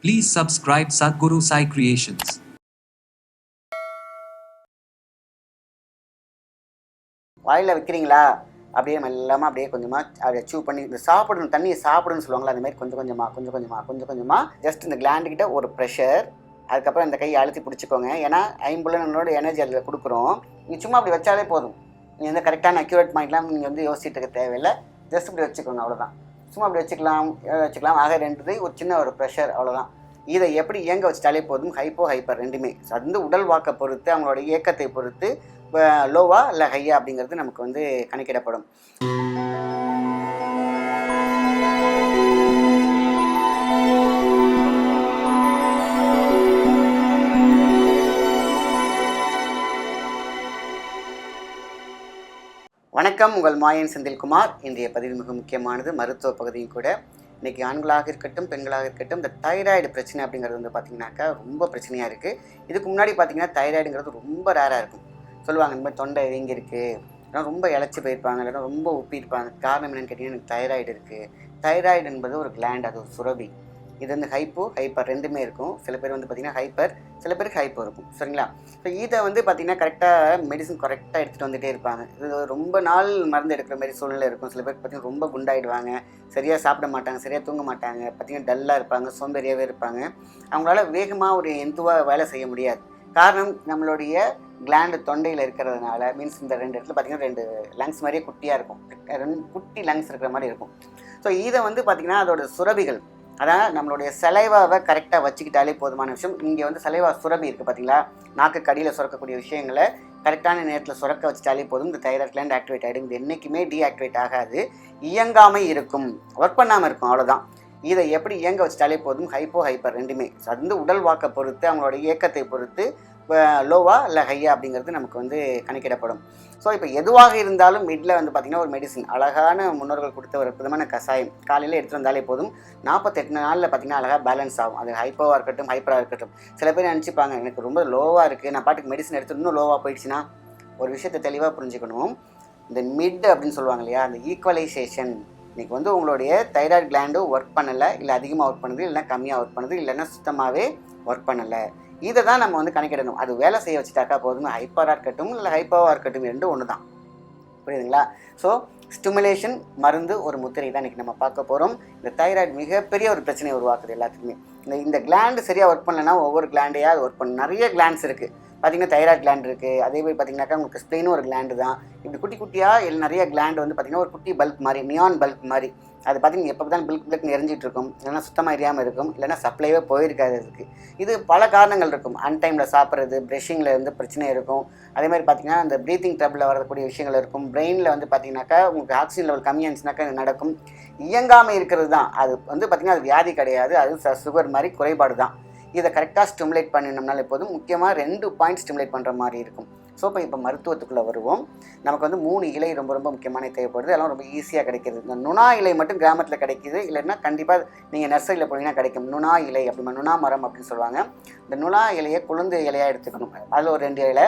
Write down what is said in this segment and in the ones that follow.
Please subscribe Sadhguru Sai Creations. வாயில் வைக்கிறீங்களா அப்படியே மெல்லாமல் அப்படியே கொஞ்சமாக அதை சூவ் பண்ணி இந்த சாப்பிடணும், தண்ணியை சாப்பிடுன்னு சொல்லுவாங்களா, அந்த மாதிரி கொஞ்சம் கொஞ்சமாக ஜஸ்ட் இந்த கிளாண்டுக்கிட்ட ஒரு ப்ரெஷர். அதுக்கப்புறம் இந்த கையை அழுத்தி பிடிச்சிக்கோங்க. ஏன்னா ஐம்புலனோட எனர்ஜி அதில் கொடுக்குறோம். நீங்கள் சும்மா அப்படி வச்சாலே போதும். நீங்கள் வந்து கரெக்டான அக்யூரேட் பாயிண்ட்லாம் நீங்கள் வந்து யோசிச்சுட்டு இருக்க தேவையில்லை. ஜஸ்ட் இப்படி வச்சுக்கோங்க, அவ்வளோதான். சும்மா அப்படி வச்சுக்கலாம். ஆக ரெண்டு ஒரு சின்ன ஒரு ப்ரெஷர், அவ்வளோதான். இதை எப்படி இயங்க வச்சுட்டாலே போதும். ஹைப்போ ஹைப்பர் ரெண்டுமே அது வந்து உடல் வாக்கை பொறுத்து, அவங்களோட இயக்கத்தை பொறுத்து லோவா இல்லை ஹையா அப்படிங்கிறது நமக்கு வந்து கணக்கிடப்படும். வணக்கம், உங்கள் மாயன் செந்தில்குமார். இன்றைய பதிவு மிக முக்கியமானது, மருத்துவ பகுதியும் கூட. இன்றைக்கி ஆண்களாக இருக்கட்டும் பெண்களாக இருக்கட்டும், இந்த தைராய்டு பிரச்சனை அப்படிங்கிறது வந்து பார்த்திங்கனாக்கா ரொம்ப பிரச்சனையாக இருக்குது. இதுக்கு முன்னாடி பார்த்திங்கன்னா தைராய்டுங்கிறது ரொம்ப ரேராக இருக்கும். சொல்லுவாங்க இந்த மாதிரி தொண்டை வீங்கிருக்கு, இல்லைனா ரொம்ப இழைச்சி போயிருப்பாங்க, இல்லைனா ரொம்ப உப்பியிருப்பாங்க. காரணம் என்னென்னு கேட்டிங்கன்னா எனக்கு தைராய்டு இருக்குது. தைராய்டு என்பது ஒரு கிளாண்ட், அது ஒரு சுரபி. இது வந்து ஹைப்போ ஹைப்பர் ரெண்டுமே இருக்கும். சில பேர் வந்து பார்த்திங்கன்னா ஹைப்பர், சில பேருக்கு ஹைப்போ இருக்கும். சரிங்களா? ஸோ இதை வந்து பார்த்திங்கன்னா கரெக்டாக மெடிசன் கரெக்டாக எடுத்துகிட்டு வந்துகிட்டே இருப்பாங்க. இது ரொம்ப நாள் மருந்து எடுக்கிற மாதிரி சூழ்நிலை இருக்கும். சில பேருக்கு பார்த்திங்கன்னா ரொம்ப குண்டாயிடுவாங்க, சரியாக சாப்பிட மாட்டாங்க, சரியாக தூங்க மாட்டாங்க, பார்த்திங்கன்னா டல்லாக இருப்பாங்க, சோம்பேறியாகவே இருப்பாங்க. அவங்களால வேகமாக ஒரு எந்துவாக வேலை செய்ய முடியாது. காரணம் நம்மளுடைய கிளாண்டு தொண்டையில் இருக்கிறதுனால. மீன்ஸ் இந்த ரெண்டு இடத்துல பார்த்திங்கன்னா ரெண்டு லங்ஸ் மாதிரியே குட்டியாக இருக்கும், ரெண்டு குட்டி லங்ஸ் இருக்கிற மாதிரி இருக்கும். ஸோ இதை வந்து பார்த்திங்கன்னா அதோட சுரபிகள், அதான் நம்மளுடைய சலைவாவை கரெக்டாக வச்சுக்கிட்டாலே போதுமான விஷயம். இங்கே வந்து சலைவா சுரபி இருக்குது பார்த்தீங்களா, நாக்கு கடியில் சுரக்கக்கூடிய விஷயங்களை கரெக்டான நேரத்தில் சுரக்க வச்சுட்டாலே போதும். இந்த தைராய்டு கிளாண்ட் ஆக்டிவேட் ஆகிடும். இது என்றைக்குமே டீஆக்டிவேட் ஆகாது, இயங்காமல் இருக்கும், ஒர்க் பண்ணாமல் இருக்கும், அவ்வளோதான். இதை எப்படி இயங்க வச்சுட்டாலே போதும். ஹைப்போ ஹைப்பர் ரெண்டுமே அது வந்து உடல் வாக்கை பொறுத்து, அவங்களோட இயக்கத்தை பொறுத்து லோவா இல்லை ஹையா அப்படிங்கிறது நமக்கு வந்து கணக்கிடப்படும். ஸோ இப்போ எதுவாக இருந்தாலும் மிடில் வந்து பார்த்திங்கன்னா ஒரு மெடிசின், அழகான முன்னோர்கள் கொடுத்த ஒரு விதமான கஷாயம் காலையில் எடுத்துகிட்டு வந்தாலே போதும். 48 நாளில் பார்த்திங்கன்னா அழகாக பேலன்ஸ் ஆகும். அது ஹைப்போவாக இருக்கட்டும் ஹைப்பராக இருக்கட்டும். சில பேர் நினச்சிப்பாங்க எனக்கு ரொம்ப லோவாக இருக்குது, நான் பாட்டுக்கு மெடிசன் எடுத்துகிட்டு இன்னும் லோவாக போயிடுச்சுன்னா. ஒரு விஷயத்தை தெளிவாக புரிஞ்சுக்கணும். இந்த மிட் அப்படின்னு சொல்லுவாங்க இல்லையா, அந்த ஈக்குவலைசேஷன். இன்றைக்கி வந்து உங்களுடைய தைராய்டு கிளாண்டு ஒர்க் பண்ணலை, இல்லை அதிகமாக ஒர்க் பண்ணுது, இல்லைனா கம்மியாக ஒர்க் பண்ணுது, இல்லைன்னா சுத்தமாகவே ஒர்க் பண்ணலை. இதை தான் நம்ம வந்து கணக்கிடணும். அது வேலை செய்ய வச்சுட்டாக்கா போதும். ஹைப்பராக இருக்கட்டும் இல்லை ஹைப்போவாக இருக்கட்டும், ரெண்டும் ஒன்று தான். புரியுதுங்களா? ஸோ ஸ்டிமுலேஷன் மருந்து ஒரு முத்திரை தான் இன்றைக்கி நம்ம பார்க்க போகிறோம். இந்த தைராய்டு மிகப்பெரிய ஒரு பிரச்சனையை உருவாக்குது எல்லாத்துக்குமே. இந்த கிளாண்டு சரியாக ஒர்க் பண்ணலைன்னா ஒவ்வொரு கிளாண்டையாக அது ஒர்க் பண்ணணும். நிறைய கிளாண்ட்ஸ் இருக்குது பார்த்திங்கன்னா. தைராய்டு கிளாண்ட் இருக்குது, அதே மாதிரி பார்த்திங்கனாக்கா உங்களுக்கு ஸ்ப்ளீனும் ஒரு கிளாண்டு தான். இப்படி குட்டி குட்டியாக நிறைய கிளாண்டு வந்து பார்த்திங்கன்னா ஒரு குட்டி பல்ப் மாதிரி, நியான் பல்ப் மாதிரி. அது பார்த்திங்கன்னா எப்போ தான் பில்க் எரிஞ்சிட்டு இருக்கும், இல்லைனா சுத்தமாக எரியாமல் இருக்கும், இல்லைனா சப்ளைவே போயிருக்காது. அதுக்கு இது பல காரணங்கள் இருக்கும். அன்டைமில் சாப்பிட்றது, ப்ரெஷ்ஷிங்கில் இருந்து பிரச்சனை இருக்கும். அதே மாதிரி பார்த்திங்கன்னா இந்த ப்ரீத்திங் ட்ரபிளில் வரக்கூடிய விஷயங்கள் இருக்கும். பிரெயினில் வந்து பார்த்திங்கனாக்கா உங்களுக்கு ஆக்சிஜன் லெவல் கம்மியாக இருந்துச்சுனாக்கா இது நடக்கும். இயங்காமல் இருக்கிறது தான் அது வந்து பார்த்திங்கன்னா அது வியாதி கிடையாது, அது சுகர் மாதிரி குறைபாடு தான். இதை கரெக்டாக ஸ்டிமுலேட் பண்ணினோம்னாலே போதும். முக்கியமாக 2 பாயிண்ட் ஸ்டிமுலேட் பண்ணுற மாதிரி இருக்கும். ஸோ இப்போ மருத்துவத்துக்குள்ளே வருவோம். நமக்கு வந்து 3 இலை ரொம்ப ரொம்ப முக்கியமான தேவைப்படுது. அதெல்லாம் ரொம்ப ஈஸியாக கிடைக்கிது. இந்த நுணா இலை மட்டும் கிராமத்தில் கிடைக்கிது, இல்லைன்னா கண்டிப்பாக நீங்கள் நர்சரியில் போனீங்கன்னா கிடைக்கும். நுணா இலை அப்படிமா, நுணா மரம் அப்படின்னு சொல்லுவாங்க. இந்த நுணா இலையை குளுந்து இலையாக எடுத்துக்கணும். அதில் ஒரு 2 இலை,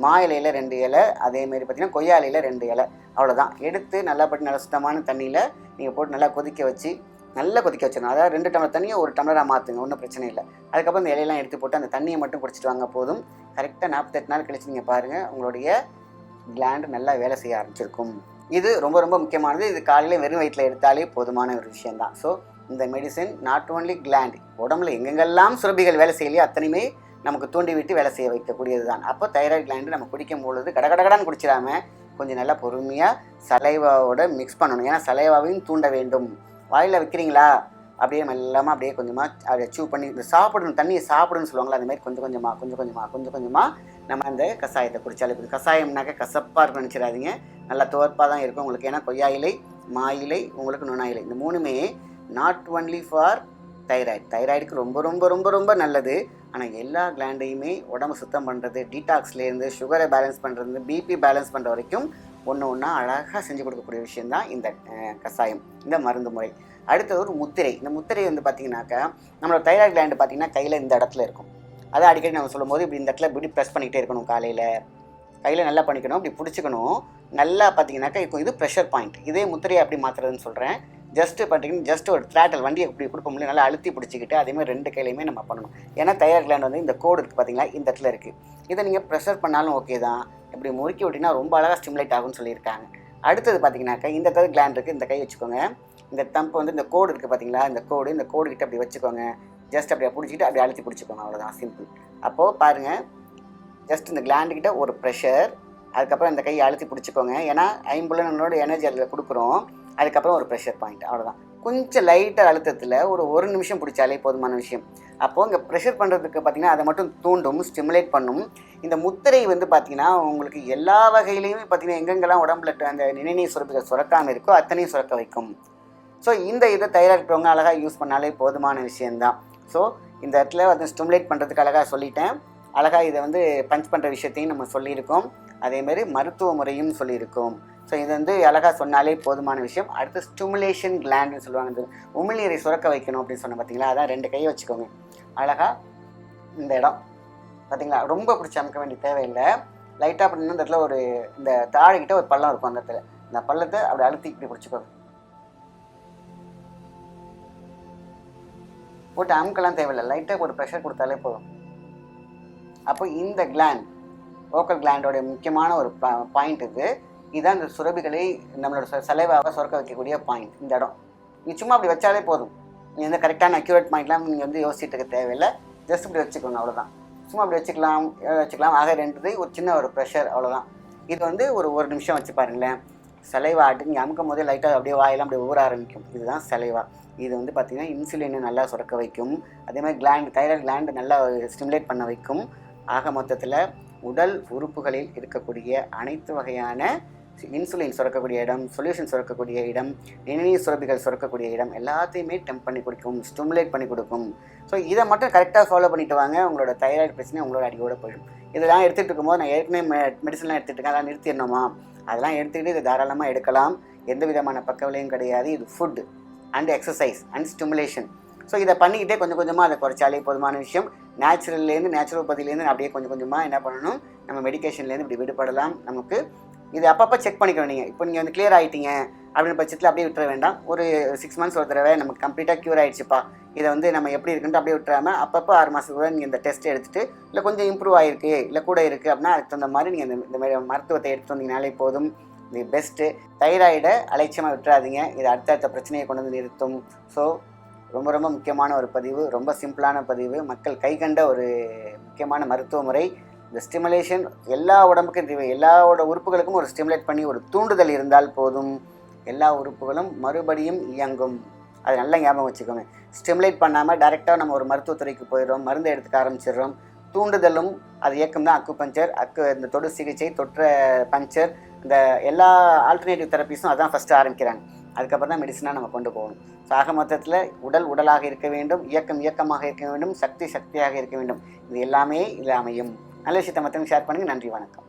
மா இலையில் 2 இலை, அதேமாரி பார்த்திங்கன்னா கொய்யா இலையில் 2 இலை, அவ்வளோதான். எடுத்து நல்லா சுத்தமான தண்ணியில் நீங்கள் போட்டு நல்லா கொதிக்க வச்சிடணும். அதாவது 2 டம்ளர் தண்ணியை 1 டம்ளராக மாற்றுங்க, ஒன்றும் பிரச்சனை இல்லை. அதுக்கப்புறம் இந்த இலையெல்லாம் எடுத்து போட்டு அந்த தண்ணியை மட்டும் குடிச்சிட்டு வாங்க போதும். கரெக்டாக 48 நாள் கழிச்சு நீங்கள் பாருங்கள், உங்களுடைய கிளாண்டு நல்லா வேலை செய்ய ஆரம்பிச்சிருக்கும். இது ரொம்ப ரொம்ப முக்கியமானது. இது காலையில் வெறும் வயிற்றில் எடுத்தாலே போதுமான ஒரு விஷயந்தான். ஸோ இந்த மெடிசன் நாட் ஓன்லி கிளாண்ட், உடம்புல எங்கெங்கெல்லாம் சுரபிகள் வேலை செய்யலையோ அத்தனையுமே நமக்கு தூண்டி விட்டு வேலை செய்ய வைக்கக்கூடியது தான். அப்போ தைராய்டு கிளாண்டு நம்ம குடிக்கும் பொழுது கடகடகடான்னு குடிச்சிடாமல் கொஞ்சம் நல்லா பொறுமையாக சலைவாவோட மிக்ஸ் பண்ணணும். ஏன்னா சலைவாவையும் தூண்ட வேண்டும். வாயில் வைக்கிறீங்களா அப்படியே மெல்லாமல் அப்படியே கொஞ்சமாக அதை சூவ் பண்ணி இந்த சாப்பிடணும், தண்ணியை சாப்பிடுன்னு சொல்லுவாங்களா, அந்த மாதிரி கொஞ்சம் கொஞ்சமாக நம்ம அந்த கஷாயத்தை குடித்தாலே போதும். கஷாயம்னாக்க கசப்பாக இருக்குன்னு நினச்சிடாதீங்க, நல்லா துவர்ப்பாக தான் இருக்கும் உங்களுக்கு. ஏன்னா கொய்யா இலை, மா இலை, உங்களுக்கு நுணா இலை, இந்த 3மே நாட் ஒன்லி ஃபார் தைராய்டுக்கு ரொம்ப ரொம்ப ரொம்ப ரொம்ப நல்லது. ஆனால் எல்லா கிளாண்டையுமே உடம்பு சுத்தம் பண்ணுறது, டீடாக்ஸ்லேருந்து சுகரை பேலன்ஸ் பண்ணுறது, பிபி பேலன்ஸ் பண்ணுற வரைக்கும் ஒன்றா அழகாக செஞ்சு கொடுக்கக்கூடிய விஷயந்தான் இந்த கஷாயம், இந்த மருந்து முறை. அடுத்தது ஒரு முத்திரை. இந்த முத்திரை வந்து பார்த்திங்கனாக்கா நம்மளோட தைராய்டு கிளாண்டு பார்த்திங்கன்னா கையில் இந்த இடத்துல இருக்கும். அதை அடிக்கடி நம்ம சொல்லும்போது இப்படி இந்த இடத்துல இப்படி ப்ரெஸ் பண்ணிக்கிட்டே இருக்கணும். கையில் நல்லா பண்ணிக்கணும், இப்படி பிடிச்சிக்கணும். நல்லா பார்த்திங்கனாக்கா இருக்கும். இது ப்ரெஷர் பாயிண்ட். இதே முத்திரையை அப்படி மாற்றுறதுன்னு சொல்கிறேன். ஜஸ்ட்டு பார்த்தீங்கன்னா ஜஸ்ட் ஒரு த்ராட்டல் வண்டியை இப்படி கொடுப்போம் இல்லையா, நல்லா அழுத்தி பிடிச்சிக்கிட்டு அதேமாதிரி 2 கையிலையுமே நம்ம பண்ணணும். ஏன்னா தைராய்டு கிளாண்ட் வந்து இந்த கோடு இருக்குது பார்த்தீங்களா, இந்த இடத்துல இருக்குது. இதை நீங்கள் ப்ரெஷர் பண்ணாலும் ஓகே தான். இப்படி முறுக்கி விட்டிங்கன்னா ரொம்ப அழகாக ஸ்டிமுலேட் ஆகும்னு சொல்லியிருக்காங்க. அடுத்தது பார்த்தீங்கன்னாக்கா இந்த இடத்துல கிளாண்ட் இருக்குது, இந்த கை வச்சுக்கோங்க. இந்த தம்பு வந்து இந்த கோடு இருக்குது பார்த்தீங்களா, இந்த கோடு கிட்ட அப்படி வச்சுக்கோங்க. ஜஸ்ட் அப்படியே பிடிச்சிக்கிட்டு அப்படியே அழுத்தி பிடிச்சிக்கோங்க, அவ்வளோதான், சிம்பிள். அப்போது பாருங்கள், ஜஸ்ட் இந்த கிளாண்டுக்கிட்ட ஒரு ப்ரெஷர், அதுக்கப்புறம் இந்த கையை அழுத்தி பிடிச்சிக்கோங்க. ஏன்னா ஐம்புலனோட எனர்ஜி அதில் கொடுக்குறோம். அதுக்கப்புறம் ஒரு ப்ரெஷர் பாயிண்ட், அவ்வளோதான். கொஞ்சம் லைட்டாக அழுத்தத்தில் ஒரு நிமிஷம் பிடிச்சாலே போதுமான விஷயம். அப்போது இங்கே ப்ரெஷர் பண்ணுறதுக்கு பார்த்திங்கன்னா அதை மட்டும் தூண்டும், ஸ்டிமுலேட் பண்ணும். இந்த முத்திரை வந்து பார்த்திங்கன்னா உங்களுக்கு எல்லா வகையிலையுமே பார்த்திங்கன்னா எங்கெங்கெல்லாம் உடம்புல அந்த நிணநீர் சுரப்பிகள் சுரக்காமல் இருக்கோ அத்தனையும் சுரக்க வைக்கும். ஸோ இந்த இதை தைராய்டு இருக்கிறவங்க அழகாக யூஸ் பண்ணாலே போதுமான விஷயந்தான். ஸோ இந்த இடத்துல வந்து ஸ்டிமுலேட் பண்ணுறதுக்கு அழகாக சொல்லிட்டேன். அழகாக இதை வந்து பஞ்ச் பண்ணுற விஷயத்தையும் நம்ம சொல்லியிருக்கோம். அதேமாதிரி மருத்துவ முறையும் சொல்லியிருக்கோம். ஸோ இது வந்து அழகாக சொன்னாலே போதுமான விஷயம். அடுத்து ஸ்டிமுலேஷன் கிளாண்டுன்னு சொல்லுவாங்க. இந்த உமிழ்நீரை சுரக்க வைக்கணும் அப்படின்னு சொன்ன பார்த்தீங்களா, அதான் 2 கையை வச்சுக்கோங்க. அழகாக இந்த இடம் பார்த்தீங்களா, ரொம்ப பிடிச்சி அமுக்க வேண்டிய தேவையில்லை. லைட்டாக அப்படின்னா இந்த இடத்துல இந்த தாழைக்கிட்ட ஒரு பள்ளம் இருக்கும். அந்த இடத்துல இந்த பள்ளத்தை அப்படி அழுத்தி இப்படி பிடிச்சிக்கோங்க. போட்டு அமுக்கெல்லாம் தேவையில்லை, லைட்டாக ஒரு ப்ரெஷர் கொடுத்தாலே போதும். அப்போ இந்த கிளாண்ட் வோக்கல் கிளாண்டோட முக்கியமான ஒரு பாயிண்ட் இதுதான் இந்த சுரபிகளை நம்மளோட சலைவாக சுரக்க வைக்கக்கூடிய பாயிண்ட். இந்த இடம் நீங்கள் சும்மா அப்படி வச்சாலே போதும். நீங்கள் வந்து கரெக்டான அக்யூரேட் பாயிண்ட்லாம் நீங்கள் வந்து யோசிச்சுட்டு இருக்க தேவையில்லை. ஜஸ்ட் இப்படி வச்சுக்கோங்க, அவ்வளோதான். சும்மா அப்படி வச்சுக்கலாம். ஆக 2 ஒரு சின்ன ஒரு ப்ரெஷர், அவ்வளோதான். இது வந்து ஒரு நிமிஷம் வச்சு பாருங்களேன். சலைவா நீங்கள் அமுக்கும் போதே லைட்டாக அப்படியே வாயெல்லாம் அப்படியே ஊற ஆரம்பிக்கும். இதுதான் சலைவா. இது வந்து பார்த்திங்கன்னா இன்சுலினை நல்லா சுரக்க வைக்கும். அதேமாதிரி தைராய்டு கிளாண்டு நல்லா ஸ்டிமுலேட் பண்ண வைக்கும். ஆக மொத்தத்தில் உடல் உறுப்புகளில் இருக்கக்கூடிய அனைத்து வகையான இன்சுலின் சுரக்கக்கூடிய இடம், சொல்யூஷன் சுரக்கக்கூடிய இடம், நிணநீர் சுரப்பிகள் சுரக்கக்கூடிய இடம் எல்லாத்தையுமே டெம்ப் பண்ணி கொடுக்கும், ஸ்டிமுலேட் பண்ணி கொடுக்கும். ஸோ இதை மட்டும் கரெக்டாக ஃபாலோ பண்ணிட்டு வாங்க, உங்களோட தைராய்டு பிரச்சனை உங்களோட அடியோட போயிடும். இதெல்லாம் எடுத்துகிட்டு இருக்கும்போது நான் ஏற்கனவே மெடிசன்லாம் எடுத்துகிட்டு இருக்கேன், அதெல்லாம் நிறுத்திடணுமா? அதெல்லாம் எடுத்துக்கிட்டு இதை தாராளமாக எடுக்கலாம். எந்த விதமான பக்க விளைவும் கிடையாது. இது food and exercise and stimulation. So இதை பண்ணிக்கிட்டே கொஞ்சம் கொஞ்சமாக அதை குறைச்சாலே போதுமான விஷயம். நேச்சுரோபதியிலேருந்து அப்படியே கொஞ்சம் கொஞ்சமாக என்ன பண்ணணும், நம்ம மெடிக்கேஷன்லேருந்து இப்படி விடுபடலாம். நமக்கு இது அப்பப்போ செக் பண்ணிக்க வேண்டிய. இப்போ நீங்கள் வந்து கிளியர் ஆகிட்டீங்க அப்படின்னு பட்சத்தில் அப்படியே விட்டுற வேண்டாம். ஒரு 6 months ஒரு தடவை நமக்கு கம்ப்ளீட்டாக க்யூர் ஆகிடுச்சுப்பா, இதை வந்து நம்ம எப்படி இருக்குன்ட்டு அப்படியே விட்டுறாமல் அப்பப்போ 6 மாதத்துக்கு நீங்கள் இந்த டெஸ்ட் எடுத்துகிட்டு, இல்லை கொஞ்சம் இம்ப்ரூவ் ஆகிருக்கு இல்லை கூட இருக்குது அப்படின்னா அதுக்கு தகுந்த மாதிரி நீங்கள் இந்த மாதிரி மருத்துவத்தை எடுத்து வந்தீங்கனாலே போதும். இது பெஸ்ட்டு. தைராய்டை அலட்சியமாக விட்டுறாதீங்க, இது அடுத்தடுத்த பிரச்சனையை கொண்டு வந்து நிறுத்தும். ஸோ ரொம்ப ரொம்ப முக்கியமான ஒரு பதிவு, ரொம்ப சிம்பிளான பதிவு, மக்கள் கைகண்ட ஒரு முக்கியமான மருத்துவ முறை. இந்த ஸ்டிமுலேஷன் எல்லா உடம்புக்கும் தேவை. எல்லாவோட உறுப்புகளுக்கும் ஒரு ஸ்டிமுலேட் பண்ணி ஒரு தூண்டுதல் இருந்தால் போதும், எல்லா உறுப்புகளும் மறுபடியும் இயங்கும். அதை நல்லா ஞாபகம் வச்சுக்கோங்க. ஸ்டிமுலேட் பண்ணாமல் டைரெக்டாக நம்ம ஒரு மருத்துவத்துறைக்கு போயிடுறோம், மருந்து எடுத்துக்க ஆரம்பிச்சிடுறோம். தூண்டுதலும் அது இயக்கம் தான் அக்குபஞ்சர், இந்த தொடு சிகிச்சை, தொற்ற பஞ்சர், இந்த எல்லா ஆல்டர்னேட்டிவ் தெரப்பீஸும் அதான் ஃபஸ்ட்டு ஆரம்பிக்கிறாங்க. அதுக்கப்புறம் தான் மெடிசனாக நம்ம கொண்டு போகணும். ஸோ ஆக மொத்தத்தில் உடலாக இருக்க வேண்டும், இயக்கமாக இருக்க வேண்டும், சக்தியாக இருக்க வேண்டும். இது எல்லாமே இதில் அமையும். நல்ல விஷயத்தை மற்றவங்க ஷேர் பண்ணுங்கள். நன்றி, வணக்கம்.